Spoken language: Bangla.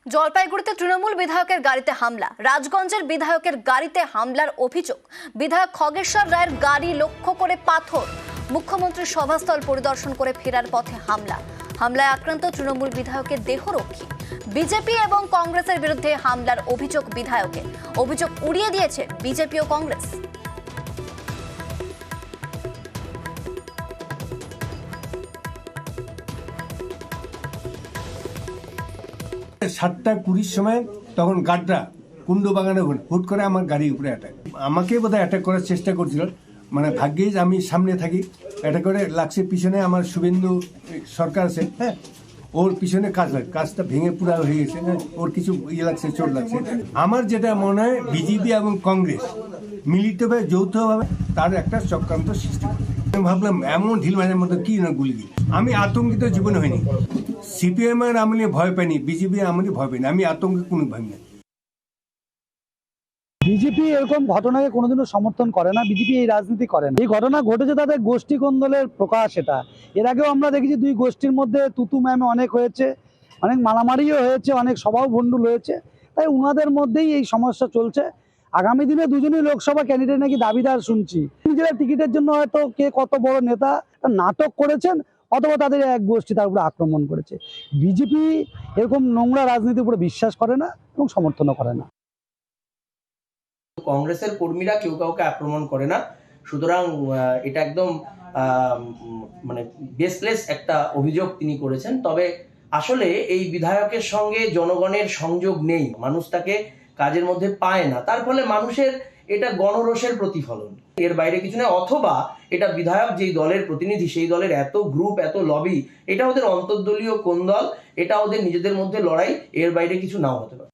জলপাইগুড়িতে তৃণমূল বিধায়কের গাড়িতে হামলা, রাজগঞ্জের বিধায়কের গাড়িতে হামলার অভিযোগ। বিধায়ক খগেশ্বর রায়ের গাড়ি লক্ষ্য করে পাথর। মুখ্যমন্ত্রীর সভাস্থল পরিদর্শন করে ফেরার পথে হামলায় আক্রান্ত তৃণমূল বিধায়কের দেহরক্ষী। বিজেপি এবং কংগ্রেসের বিরুদ্ধে হামলার অভিযোগ বিধায়কের। অভিযোগ উড়িয়ে দিয়েছে বিজেপি ও কংগ্রেস। 7:20 সময় তখন গাড্ডা কুন্ডু বাগানে হুট করে আমার গাড়ির উপরে অ্যাটাক, আমাকে বোধহয় অ্যাটাক করার চেষ্টা করছিল। মানে ভাগ্যেই আমি সামনে থাকি, অ্যাটাক করে লাগছে পিছনে আমার শুভেন্দু সরকার আছে, হ্যাঁ, ওর পিছনে কাজটা ভেঙে পুরা হয়ে গেছে, হ্যাঁ, ওর কিছু ইয়ে লাগছে, চোট লাগছে। আমার যেটা মনে হয় বিজেপি এবং কংগ্রেস মিলিতভাবে যৌথভাবে তার একটা চক্রান্ত সৃষ্টি করছে। আমি ভাবলাম এমন ঢিলমানের মধ্যে কি না গুলি দিল। আমি আতঙ্কিত জীবনে হয়নি। সিপিএম এর আমলে ভয় পাইনি, বিজেপি আমলে ভয় পাইনি, আমি আতঙ্কে কোনো ভয় নেই। বিজেপি এরকম ঘটনাকে কোনোদিনও সমর্থন করে না, বিজেপি এই রাজনীতি করে না। এই ঘটনা ঘটেছে তাদের গোষ্ঠী কোন্দলের প্রকাশ। এটা এর আগেও আমরা দেখেছি, দুই গোষ্ঠীর মধ্যে তুতু ম্যামে অনেক হয়েছে, অনেক মারামারিও হয়েছে, অনেক সভাও ভণ্ডুল হয়েছে। তাই উনাদের মধ্যেই এই সমস্যা চলছে। আগামী দিনে দুজনই লোকসভা ক্যান্ডিডেট নাকি দাবিদার শুনছি। নিজেরা টিকিটের জন্য হয়তো কে কত বড় নেতা নাটক করেছেন, অথবা তাদের এক গোষ্ঠী তার উপরে আক্রমণ করেছে। বিজেপি এরকম নোংরা রাজনীতির উপরে বিশ্বাস করে না এবং সমর্থনও করে না। কংগ্রেসের কর্মীরা কেউ কাউকে আক্রমণ করে না, সুতরাং এটা একদম মানে বেসলেস একটা অভিযোগ তিনি করেছেন। তবে আসলে এই বিধায়কের সঙ্গে জনগণের সংযোগ নেই, মানুষ তাকে কাজের মধ্যে পায় না, তার ফলে মানুষের এটা গণরোষের প্রতিফলন, এর বাইরে কিছু না। অথবা এটা বিধায়ক যেই দলের প্রতিনিধি, সেই দলের এত গ্রুপ, এত লবি, এটা ওদের অন্তর্দলীয় কোন্দল, এটা ওদের নিজেদের মধ্যে লড়াই, এর বাইরে কিছু নাও হতে পারে।